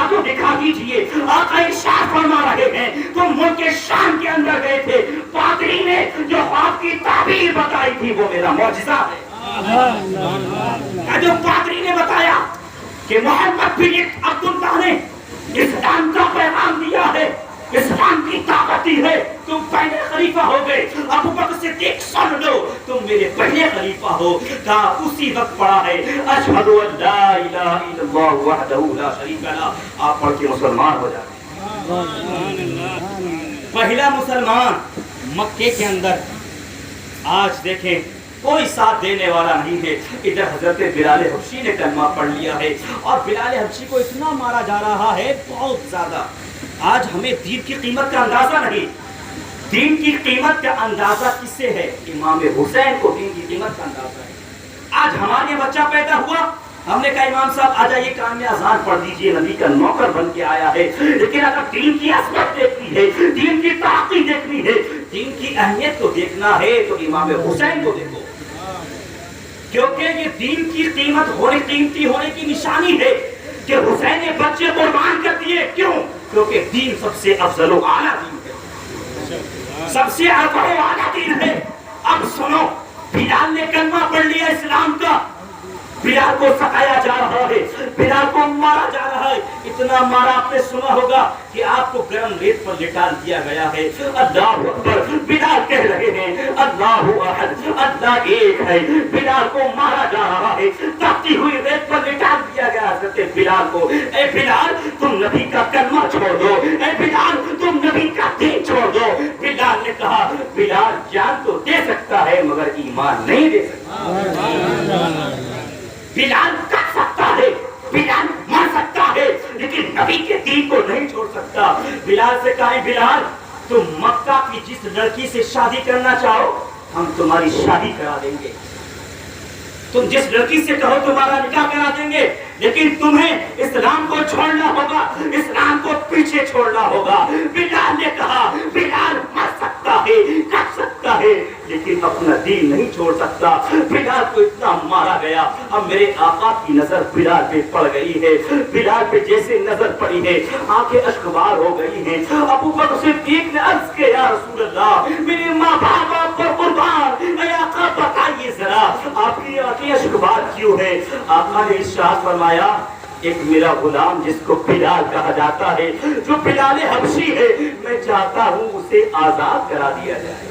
ہوگا تو دکھا دیجئے۔ آقا ارشاد فرما رہے ہیں تم ملک شام کے اندر گئے تھے، پادری نے جو خواب کی تعبیر بتائی تھی وہ میرا معجزہ ہے۔ جو پادری نے بتایا کہ محمد بن عبداللہ نے اسلام کا پیغام دیا ہے، اسلام کی طاقت ہی ہے، تم پہلے خلیفہ ہو گئے، ابو بکر صدیق سن لو تم میرے پہلے خلیفہ ہو۔ کہا اسی وقت پڑھا ہے اشہد ان لا الہ الا اللہ وحدہ لا شریک لہ، آپ پڑھ کے مسلمان ہو جائیں۔ پہلا مسلمان مکے کے اندر۔ آج دیکھیں کوئی ساتھ دینے والا نہیں ہے۔ ادھر حضرت بلال حبشی نے کلمہ پڑھ لیا ہے اور بلال حبشی کو اتنا مارا جا رہا ہے بہت زیادہ۔ آج ہمیں دین کی قیمت کا اندازہ نہیں۔ دین کی قیمت کا اندازہ کس سے ہے؟ امام حسین کو دین کی قیمت کا اندازہ ہے۔ آج ہمارے بچہ پیدا ہوا، ہم نے کہا امام صاحب آ جائیے کان میں اذان پڑھ دیجئے، نبی کا نوکر بن کے آیا ہے۔ لیکن اگر دین کی عظمت دیکھنی ہے، دین کی ترقی دیکھنی ہے، دین کی اہمیت کو دیکھنا ہے تو امام حسین کو دیکھو، کیونکہ یہ دین کی قیمت ہونے، قیمتی ہونے کی نشانی ہے کہ حسین نے بچے قربان کر دیے۔ کیوں؟ کیونکہ دین سب سے افضل و اعلیٰ دین ہے، سب سے افضل و اعلیٰ دین ہے۔ اب سنو، بلال نے کلمہ پڑھ لیا اسلام کا، بلال کو ستایا جا رہا ہے، بلال کو مارا جا رہا ہے۔ اتنا مارا آپ نے سنا ہوگا کہ آپ کو گرم ریت پر لٹا دیا گیا ہے۔ اللہ اکبر، بلال کہہ رہے ہیں اللہ احد، اللہ ایک ہے۔ بلال کو مارا جا رہا ہے، تپتی ہوئی ریت پر لٹا دیا گیا حضرت بلال کو۔ اے بلال تم نبی کا کلمہ چھوڑ دو، اے بلال تم نبی کا دین چھوڑ دو۔ بلال نے کہا بلال جان تو دے سکتا ہے مگر ایمان نہیں دے سکتا۔ بلال کر سکتا ہے، بلال مر سکتا ہے، لیکن نبی کے دین کو نہیں چھوڑ سکتا۔ بلال سے کہا بلال تم مکہ کی جس لڑکی سے شادی کرنا چاہو ہم تمہاری شادی کرا دیں گے، تم جس لڑکی سے کہو تمہارا نکاح کرا دیں گے، لیکن تمہیں اسلام کو چھوڑنا ہوگا، اسلام کو پیچھے چھوڑنا ہوگا۔ بلال نے کہا بلال مر سکتا ہے، کر سکتا ہے، لیکن اپنا دین نہیں چھوڑ سکتا۔ بلال کو اتنا مارا گیا۔ اب میرے آقا کی نظر بلال پہ پڑ گئی ہے، بلال پہ جیسے نظر پڑی ہے آنکھیں اشکبار ہو گئی ہیں۔ ابو بکر صدیق نے عرض کیا یا رسول اللہ میرے ماں باپ آپ پر قربان، اے آقا بتائیے ذرا آپ کی آنکھیں اشکبار کیوں ہے؟ آقا نے ارشاد فرمایا ایک میرا غلام جس کو بلال کہا جاتا ہے، جو بلال حبشی ہے، میں چاہتا ہوں اسے آزاد کرا دیا جائے۔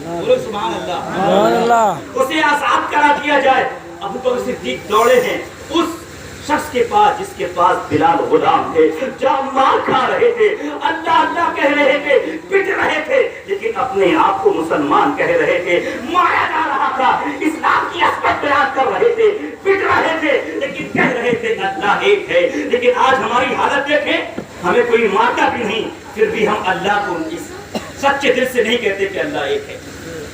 بولو سبحان اللہ، اسے آزاد کرا دیا جائے۔ ابو بکر صدیق دوڑے ہیں اس شخص کے پاس جس کے پاس بلال غلام تھے، جہاں مار کھا رہے تھے، اللہ اللہ کہہ رہے تھے، پٹ رہے تھے، لیکن اپنے آپ کو مسلمان کہہ رہے تھے، مارا جا رہا تھا، اسلام کی عظمت بیان کر رہے تھے، پٹ رہے تھے، لیکن کہہ رہے تھے اللہ ایک ہے۔ لیکن آج ہماری حالت دیکھیں، ہمیں کوئی مارتا بھی نہیں، پھر بھی ہم اللہ کو اس سچے دل سے نہیں کہتے کہ اللہ ایک ہے۔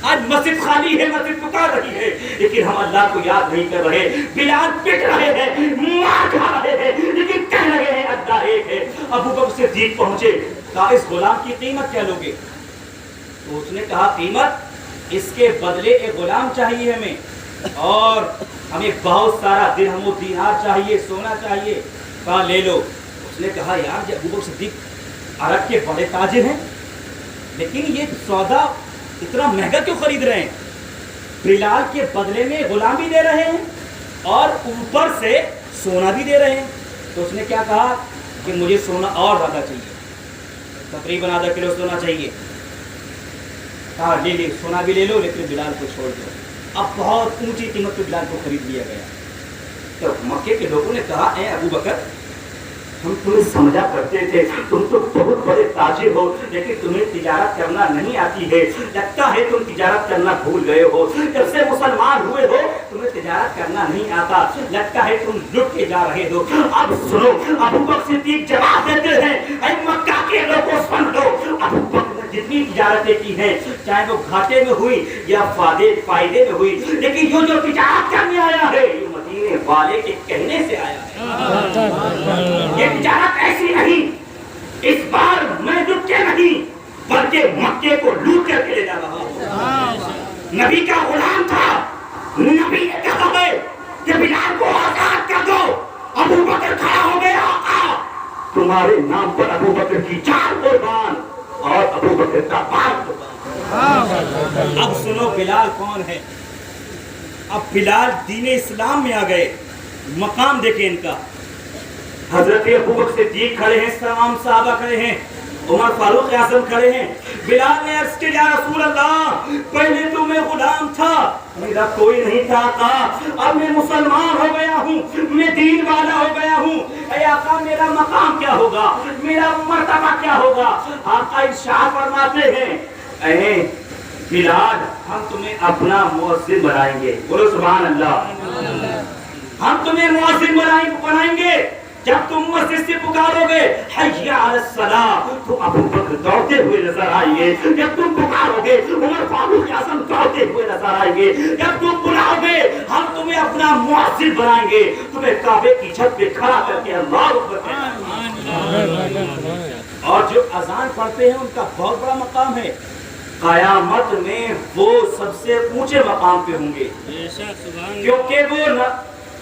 آج مسجد خالی ہے، مسجد پکار رہی ہے، لیکن ہم اللہ کو یاد نہیں کر رہے۔ بلال پٹ رہے ہیں، مار کھا رہے ہیں، لیکن کہہ رہے ہیں اللہ ایک ہے۔ ابو بکر صدیق پہنچے، کہا اس غلام کی قیمت کیا لوگے؟ تو اس نے کہا قیمت اس کے بدلے ایک غلام چاہیے ہمیں، اور ہمیں بہت سارا درہم و دینار چاہیے، سونا چاہیے۔ کہا لے لو۔ اس نے کہا یار ابو بکر صدیق عرب کے بڑے تاجر ہیں، لیکن یہ سودا اتنا مہنگا کیوں خرید رہے ہیں؟ بلال کے بدلے میں غلام بھی دے رہے ہیں اور اوپر سے سونا بھی دے رہے ہیں۔ تو اس نے کیا کہا کہ مجھے سونا اور زیادہ چاہیے، تقریباً آدھا کلو سونا چاہیے۔ کہا لے لے، سونا بھی لے لو لیکن بلال کو چھوڑ دو۔ اب بہت اونچی قیمت پہ بلال کو خرید لیا گیا۔ تو مکے کے لوگوں نے کہا اے ابو بکر ہم تمہیں سمجھا کرتے تھے، تم تو بہت بڑے تاجر ہو، لیکن تمہیں تجارت کرنا نہیں آتی ہے، لگتا ہے تم تجارت کرنا بھول گئے ہو، جب سے مسلمان ہوئے ہو تمہیں تجارت کرنا نہیں آتا، لگتا ہے تم لٹ کے جا رہے ہو۔ اب سنو، ابو بکر صدیق جواب دیتے ہیں اے مکہ کے لوگوں سن لو، ابو بکر نے جتنی تجارتیں کی ہیں چاہے وہ گھاٹے میں ہوئی یا فائدے میں ہوئی، لیکن یہ جو تجارت کرنے آیا ہے یہ مدینے والے کے کہنے سے آیا ہے۔ یہ تجارت ایسی نہیں، اس بار میں لٹ کے نہیں بلکہ مکے کو لوٹ کر کے لے جا رہا ہوں۔ نبی کا غلام تھا، نبی نے کہا ہے کہ بلال کو آزاد کر دو۔ ابو بکر کھڑا ہو گیا، آقا تمہارے نام پر ابو بکر کی جان قربان اور ابو بکر کا بال قربان۔ اب سنو بلال کون ہے؟ اب بلال دین اسلام میں آ گئے، مقام دیکھیں ان کا۔ حضرت ابو بکر صدیق کھڑے ہیں، تمام صحابہ کھڑے ہیں، عمر فاروق اعظم کھڑے ہیں۔ بلال نے عرض کیا، یا رسول اللہ پہلے تو میں غلام تھا، میرا کوئی نہیں تھا آقا، اب میں مسلمان ہو گیا ہوں، میں دین والا ہو گیا ہوں، اے آقا میرا مقام کیا ہوگا، میرا مرتبہ کیا ہوگا؟ آقا ارشاد فرماتے ہیں، اے بلال ہم تمہیں اپنا مؤذن بنائیں گے، بولو سبحان اللہ، ہم تمہیں مؤذن بنائیں گے۔ جب تم مسجد سے پکارو گے حی علی الصلاۃ تو ابو بکر دوڑتے ہوئے نظر آئیں گے، جب تم پکارو گے عمر فاروق اعظم دوڑتے ہوئے نظر آئیں گے، جب تم بلاؤ گے ہم تمہیں اپنا مؤذن بنائیں گے، تمہیں کعبے کی چھت پہ کھڑا کر کے اللہ اکبر کہنا۔ اور جو اذان پڑھتے ہیں ان کا بہت بڑا مقام ہے، قیامت میں وہ سب سے اونچے مقام پہ ہوں گے، کیونکہ وہ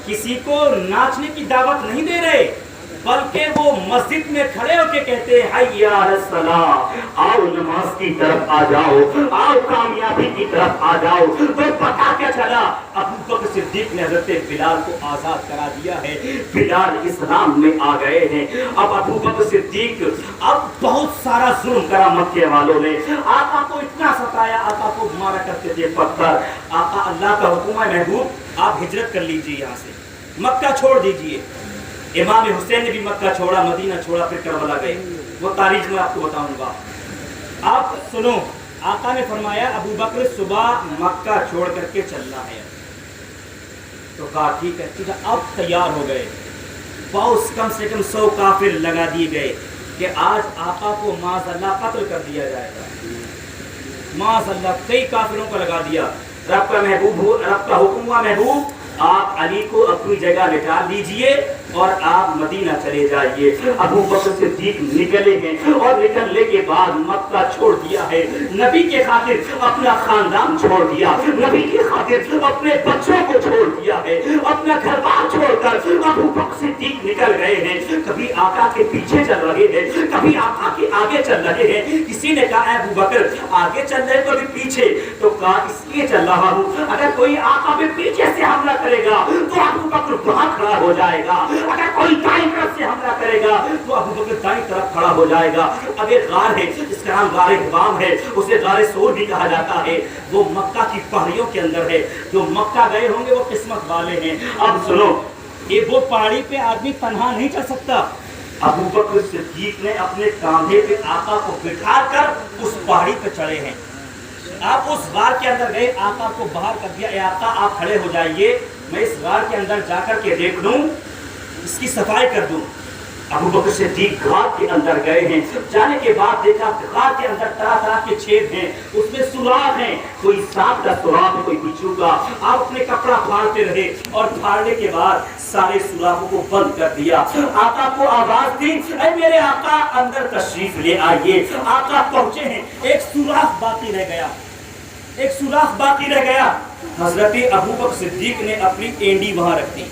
کسی کو ناچنے کی دعوت نہیں دے رہے، بلکہ وہ مسجد میں کھڑے ہو کے کہتے ہیں حی علی الصلاۃ، آؤ نماز کی طرف آ جاؤ، آؤ کامیابی کی طرف آ جاؤ۔ تو پتہ کیا چلا؟ ابو بکر صدیق نے حضرت بلال کو آزاد کرا دیا ہے، بلال اسلام میں آ گئے ہیں۔ اب ابو بکر صدیق اب بہت سارا ظلم کرا مکے والوں نے، آقا کو اتنا ستایا، آقا کو مارا کرتے تھے پتھر۔ آقا اللہ کا حکم ہے محبوب آپ ہجرت کر لیجیے، یہاں سے مکہ چھوڑ دیجیے۔ امام حسین نے بھی مکہ چھوڑا، مدینہ چھوڑا، پھر کربلا گئے، وہ تاریخ میں آپ کو بتاؤں گا۔ آپ سنو، آقا نے فرمایا ابو بکر صبح مکہ چھوڑ کر کے چلنا ہے، تو کہا ٹھیک ہے، اب تیار ہو گئے، فوج کم سے کم 100 کافر لگا دیے گئے کہ آج آقا کو معاذ اللہ قتل کر دیا جائے گا، معاذ اللہ کئی کافروں کو لگا دیا۔ رب کا محبوب ہو، رب کا حکم ہوا محبوب آپ علی کو اپنی جگہ لٹا لیجئے اور آپ مدینہ چلے جائیے۔ ابو بکر صدیق نکلے ہیں اور نکلنے کے بعد مکہ چھوڑ دیا ہے، نبی کے خاطر اپنا خاندان چھوڑ دیا، نبی کے خاطر اپنے بچوں کو چھوڑ دیا ہے، اپنا گھر بار چھوڑ کر ابو بکر صدیق نکل گئے ہیں۔ کبھی آقا کے پیچھے چل رہے ہیں، کبھی آقا کے آگے چل رہے ہیں۔ کسی نے کہا اے ابو بکر آگے چل رہے کبھی پیچھے، تو کہا اس لیے چل رہا ہوں اگر کوئی آقا پہ پیچھے سے حملہ کرے گا تو ابو بکر وہاں کھڑا ہو جائے گا، اگر کوئی دائیں طرف سے حملہ کرے گا تو ابو بکر دائیں طرف کھڑا ہو جائے گا۔ اب ایک غار ہے جس کا نام غار حمام ہے، اسے غار سور بھی کہا جاتا ہے، وہ مکہ کی پہاڑیوں کے اندر ہے۔ جو مکہ گئے ہوں گے وہ قسمت والے ہیں۔ اب سنو، یہ وہ پہاڑی پہ آدمی تنہا نہیں چل سکتا، ابو بکر صدیق نے اپنے کاندھے پہ آقا کو بٹھا کر اس پہاڑی پہ چڑھے ہیں۔ آپ اس غار کے اندر گئے، آقا کو باہر کر دیا، اے آقا آپ کھڑے ہو جائیے، میں اس غار کے اندر جا کر کے دیکھ لوں، اس کی صفائی کر دوں۔ ابو بکر صدیق غار کے اندر گئے ہیں، جانے کے بعد دیکھا غار کے اندر طرح طرح کے چھید ہیں، اس میں سوراخ ہیں، کوئی سانپ کا سوراخ ہے، کوئی بچھو کا۔ آپ اپنے کپڑا پھاڑتے رہے اور پھاڑنے کے بعد سارے سوراخوں کو بند کر دیا۔ آقا کو آواز دی، اے میرے آقا اندر تشریف لے آئیے۔ آقا پہنچے ہیں، ایک سوراخ باقی رہ گیا، ایک سوراخ باقی رہ گیا۔ حضرت ابو بکر صدیق نے اپنی اینڈی وہاں رکھ دی،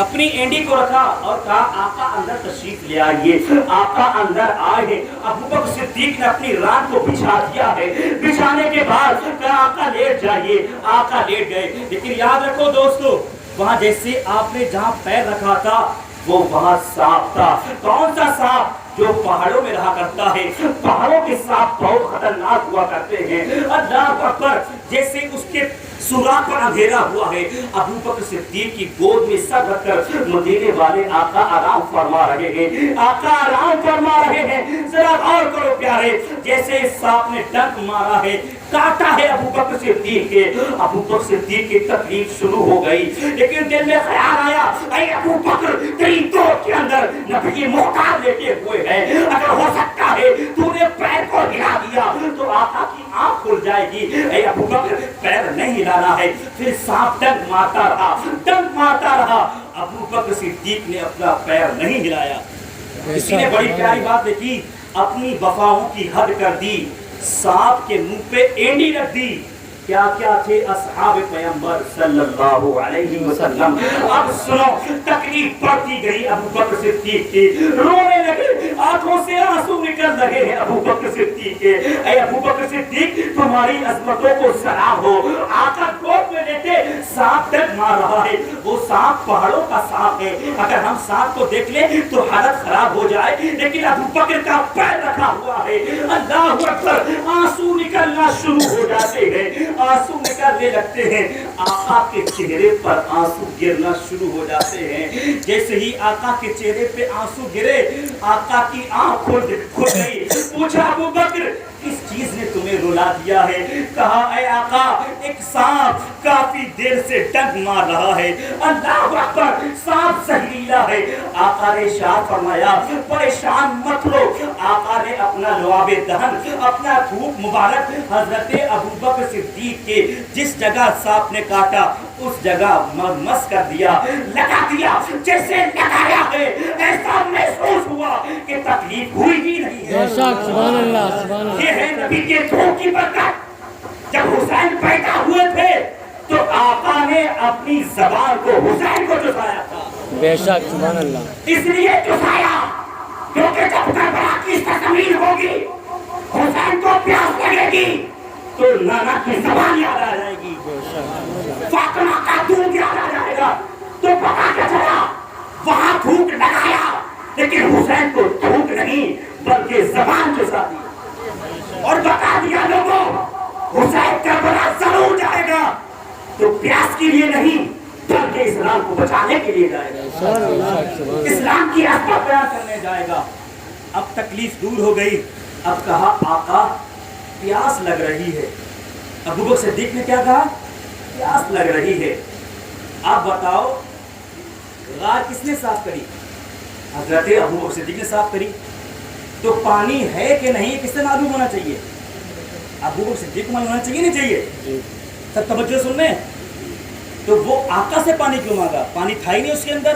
اپنی اینڈی کو رکھا اور کہا آقا اندر تشریف لے آئیے۔ آقا اندر آئے ہیں، ابو بکر صدیق نے اپنی رات کو بچھا دیا ہے، بچھانے کے بعد کہا آقا لیٹ جائیے۔ آقا لیٹ گئے، لیکن یاد رکھو دوستو، وہاں جیسے آپ نے جہاں پیر رکھا تھا وہ وہاں سانپ تھا۔ کون سا سانپ؟ جو پہاڑوں میں رہا کرتا ہے۔ پہاڑوں کے سانپ بہت خطرناک ہوا کرتے ہیں۔ اللہ اکبر، جیسے اس کے سوراخ پر اندھیرا ہوا ہے، ابو بکر صدیق کی گود میں سر رکھ کر مدینے والے آقا آرام فرما رہے ہیں، آقا آرام فرما رہے ہیں۔ ذرا غور کرو پیارے، جیسے اس سانپ نے ڈنک مارا ہے، کاٹا ہے ابو بکر صدیق کے، ابو بکر صدیق کی تکلیف شروع ہو گئی، لیکن دل میں خیال آیا اے ابو بکر تیری گود کے اندر نبی مختار لیٹے ہوئے ہیں، اگر ہو سکتا ہے تو نے پیر کو ہلا دیا تو آقا کی آنکھ کھل جائے گی۔ اے ابو بکر پیر نہیں ہلانا ہے۔ پھر سانپ ڈنک مارتا رہا، ڈنک مارتا رہا، ابو بکر صدیق نے اپنا پیر نہیں ہلایا۔ کسی نے بڑی پیاری بات دیکھی، اپنی وفاؤں کی حد کر دی، سانپ کے منہ پہ اینڈی رکھ دی، کیا کیا تھے اصحاب پیغمبر صلی اللہ علیہ وسلم. اب سنو تکلیف بڑھتی گئی ابو بکر صدیق کی, رونے لگے, آنکھوں سے آنسو نکل رہے ہیں ابو بکر صدیق کے. اے ابو بکر صدیق تمہاری عظمتوں کو سلام ہو. آقا گود میں لیتے سانپ تک مار رہا ہے, وہ سانپ پہاڑوں کا سانپ ہے, اگر ہم سانپ کو دیکھ لیں تو حالت خراب ہو جائے, لیکن ابو بکر کا پیر رکھا ہوا ہے. اللہ اکبر, آنسو نکلنا شروع ہو جاتے ہیں, آنسو نکلنے لگتے ہیں. آقا کے چہرے پر آنسو گرنا شروع ہو جاتے ہیں. جیسے ہی آقا کے چہرے پہ آنسو گرے, آقا کی آنکھ کھل گئی. پوچھا ابو بکر کس چیز نے تمہیں رلا دیا ہے؟ کہا اے آقا ایک سانپ کافی دیر سے ڈنک مار رہا ہے. اللہ اکبر, سانپ زہریلا ہے. آقا نے ارشاد فرمایا پریشان مت ہو. آقا نے اپنا لعاب دہن, اپنا تھوک مبارک حضرت ابو بکر صدیق کے جس جگہ سانپ نے کاٹا اس جگہ مس کر دیا, لگا دیا. جیسے لگایا ہے ایسا محسوس ہوا کہ تکلیف ہوئی ہی نہیں ہے. سبحان اللہ, سبحان اللہ. یہ ہے نبی کے تھوک کی برکت. جب حسین پیدا ہوئے تھے تو آقا نے اپنی زبان کو حسین کو چسایا تھا. بے شک, سبحان اللہ. اس لیے چسایا کیونکہ جب کربلا کی تکمیل ہوگی, حسین کو پیاس لگے گی تو نانا کی زبان یاد آ جائے گی, فاطمہ کا دودھ یاد آ جائے گا. تو پکا کے چلا, وہاں تھوک لگایا, لیکن حسین کو تھوک نہیں بلکہ زبان چسا دی اور بتا دیا لوگوں حسین کربلا ضرور جائے گا, تو پیاس کے لیے نہیں بلکہ اسلام کو بچانے کے لیے جائے گا, اسلام کی عظمت بیان کرنے جائے گا. اب تکلیف دور ہو گئی. اب کہا آقا پیاس لگ رہی ہے. ابو بکر صدیق نے کیا کہا؟ پیاس لگ رہی ہے. آپ بتاؤ غار کس نے صاف کری؟ حضرت ابو بکر صدیق نے صاف کری. تو پانی ہے کہ نہیں کس سے معلوم ہونا چاہیے؟ ابو بکر صدیق کو معلوم ہونا چاہیے نہیں چاہیے؟ سب توجہ سن لیں. تو وہ آقا سے پانی کیوں مانگا؟ پانی تھا ہی نہیں اس کے اندر.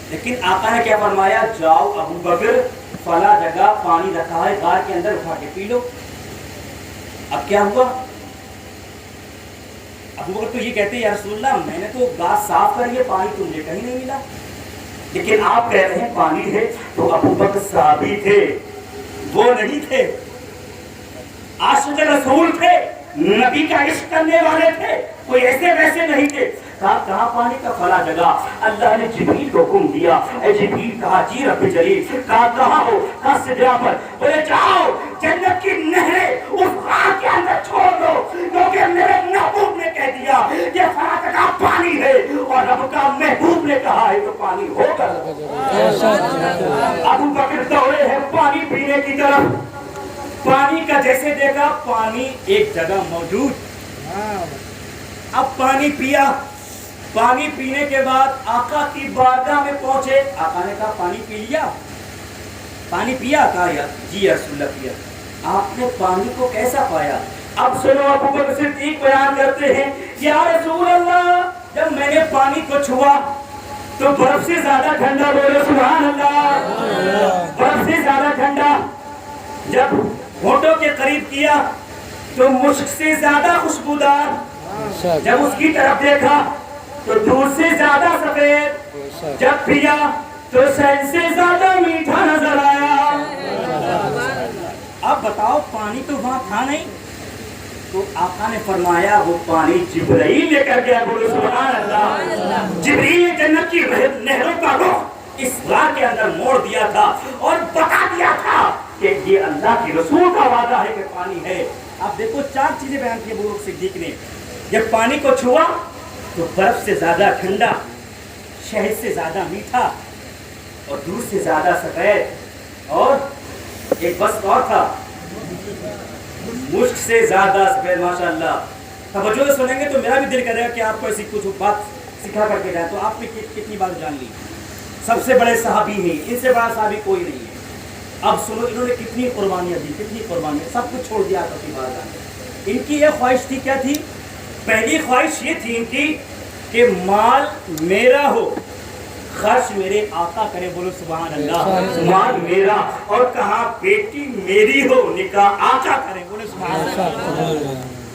لیکن آقا نے کیا فرمایا؟ جاؤ ابو بکر فلاں جگہ پانی رکھا ہے غار کے اندر, اٹھا کے پی لو. اب کیا ہوا؟ ابو بکر تو یہ کہتے ہیں یا رسول اللہ میں نے تو غار صاف کر لیا, پانی تو مجھے کہیں نہیں ملا. لیکن آپ کہہ رہے ہیں پانی ہے. تو ابو بکر صحابی تھے, وہ نہیں تھے. عاشق رسول تھے, نبی کا عشق کرنے والے تھے, کوئی ایسے ویسے نہیں تھے. کہاں پانی کا فلاں جگہ. اللہ نے جبریل کو حکم دیا, اے جبریل, کہا جی رب جلیل, کہاں ہو؟ کہا سدرا پر. بولے جاؤ جنت کی نہریں اس غار کے اندر چھوڑ دو, کیونکہ میرے محبوب نے کہہ دیا یہ فلاں جگہ پانی ہے, اور رب کا محبوب نے کہا ہے تو پانی ہوگا. ابو بکر دوڑے ہیں پانی پینے کی طرف. پانی کا جیسے دیکھا پانی ایک جگہ موجود. اب پانی پیا. پانی پینے کے بعد آقا کی بارگاہ میں پہنچے. آقا نے کہا پانی پی لیا؟ پانی پیا؟ کہا جی یا رسول اللہ پیا. آپ نے پانی کو کیسا پایا؟ اب سنو ابو بکر صدیق بیان کرتے ہیں یا رسول اللہ جب میں نے پانی کو چھوا تو برف سے زیادہ ٹھنڈا. بولے سبحان اللہ. برف سے زیادہ ٹھنڈا. جب ہونٹوں کے قریب کیا تو مشک سے زیادہ خوشبودار. جب اس کی طرف دیکھا تو دودھ سے زیادہ سفید. جب پیا تو شہد سے زیادہ میٹھا نظر آیا. اب بتاؤ پانی تو وہاں تھا نہیں. تو آقا نے فرمایا وہ پانی جبرائیل لے کر گیا. بولو سبحان اللہ. جبرائیل نے جنت کی نہروں کا رخ اس غار کے اندر موڑ دیا تھا اور بتا دیا تھا کہ یہ اللہ کی رسول کا وعدہ ہے کہ پانی ہے. اب دیکھو چار چیزیں بیان کی ابو بکر صدیق نے. جب پانی کو چھوا تو برف سے زیادہ ٹھنڈا, شہد سے زیادہ میٹھا, اور دودھ سے زیادہ سفید, اور ایک بس اور تھا مشک سے زیادہ سفید. ماشاءاللہ توجہ سے سنیں گے تو میرا بھی دل کرے گا کہ آپ کو ایسی کچھ بات سکھا کر کے جائیں. تو آپ نے کتنی بات جان لی. سب سے بڑے صحابی ہیں, ان سے بڑا صحابی کوئی نہیں ہے. اب سنو انہوں نے کتنی قربانیاں دی, کتنی قربانیاں, سب کچھ چھوڑ دیا اپنی بات. ان کی یہ خواہش تھی, کیا تھی؟ پہلی خواہش یہ تھی ان کی کہ مال میرا ہو, خرچ میرے آقا کرے. بولو سبحان اللہ. مال میرا, اور کہاں بیٹی میری ہو, نکاح آقا کرے. بولو سبحان اللہ.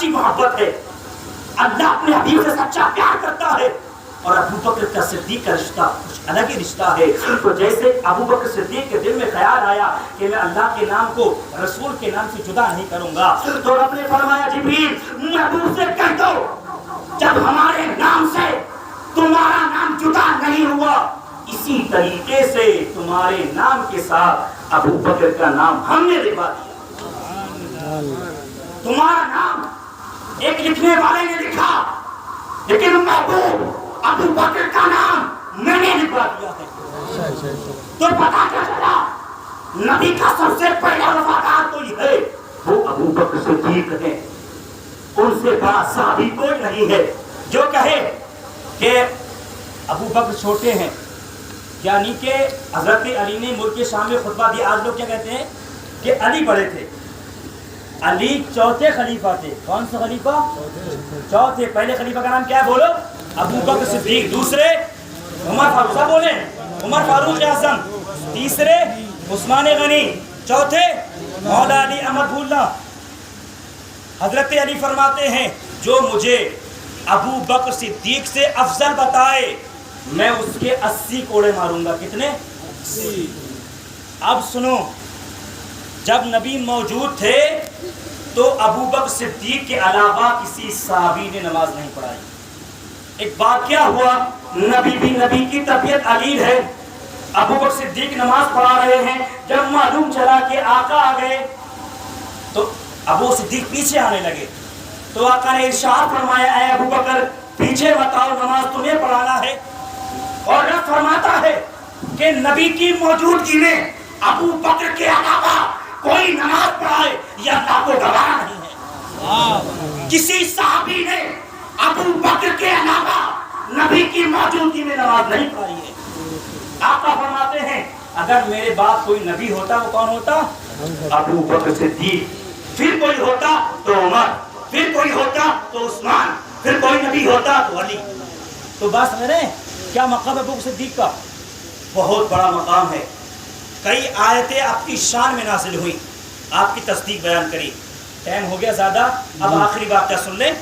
سچی محبت ہے، اللہ اپنے حبیب سے سچا پیار کرتا ہے، اور ابو بکر کا صدیق کا رشتہ کچھ الگ ہی رشتہ ہے۔ تو جیسے ابو بکر صدیق کے دل میں خیال آیا کہ میں اللہ کے نام کو رسول کے نام سے جدا نہیں کروں گا، تو رب نے فرمایا جبریل محبوب سے کہہ دو جب ہمارے نام سے تمہارا نام جدا نہیں ہوا، اسی طریقے سے تمہارے نام کے ساتھ ابو بکر کا نام ہم نے لکھوا دیا۔ تمہارا نام ایک لکھنے والے نے لکھا، لیکن محبوب ابو بکر کا نام میں نے لکھوا دیا ہے۔ تو پتا کیا چلا، نبی کا سب سے پہلا وفادار تو یہ ہے وہ ابو بکر صدیق ہے، ان سے بڑا صحابی کوئی نہیں ہے جو کہے کہ ابو بکر چھوٹے ہیں، یعنی کہ حضرت علی نے ملک شام میں خطبہ دیا۔ آج لوگ کیا کہتے ہیں کہ علی بڑے تھے، علی چوتھے خلیفہ تھے۔ کون سا خلیفہ؟ چوتھے۔ پہلے خلیفہ کا نام کیا ہے بولو؟ ابو بکر صدیق۔ دوسرے عمر فاروق، سب بولے عمر فاروق اعظم۔ تیسرے عثمان غنی۔ چوتھے مولا علی احمد بھولنا۔ حضرت علی فرماتے ہیں جو مجھے ابو بکر صدیق سے افضل بتائے میں اس کے 80 کوڑے ماروں گا۔ کتنے؟ 80۔ اب سنو، جب نبی موجود تھے تو ابو بکر صدیق کے علاوہ کسی صحابی نے نماز نہیں پڑھائی۔ ایک بار کیا ہوا، نبی کی طبیعت علیل ہے، ابو بکر صدیق نماز پڑھا رہے ہیں، جب معلوم چلا کہ آقا آ گئے تو ابو صدیق پیچھے آنے لگے، تو آقا نے ارشاد فرمایا اے ابو بکر پیچھے بتاؤ، نماز تمہیں پڑھانا ہے۔ اور رب فرماتا ہے کہ نبی کی موجودگی میں ابو بکر کے علاوہ کوئی نماز پڑھائے یہ اللہ کو گوارا نہیں ہے۔ کسی صحابی نے ابو بکر کے علاوہ نبی کی موجودگی میں نماز نہیں پڑھائی ہے۔ آقا فرماتے ہیں اگر میرے بعد کوئی نبی ہوتا وہ کون ہوتا؟ ابو بکر صدیق۔ پھر کوئی ہوتا تو عمر، پھر کوئی ہوتا تو عثمان، پھر کوئی نبی ہوتا تو علی۔ تو بس میرے کیا مقام ابو بکر صدیق کا؟ بہت بڑا مقام ہے۔ کئی آیتیں آپ کی شان میں نازل ہوئی، آپ کی تصدیق بیان کری۔ ٹائم ہو گیا زیادہ، اب آخری بات کیا سن لیں۔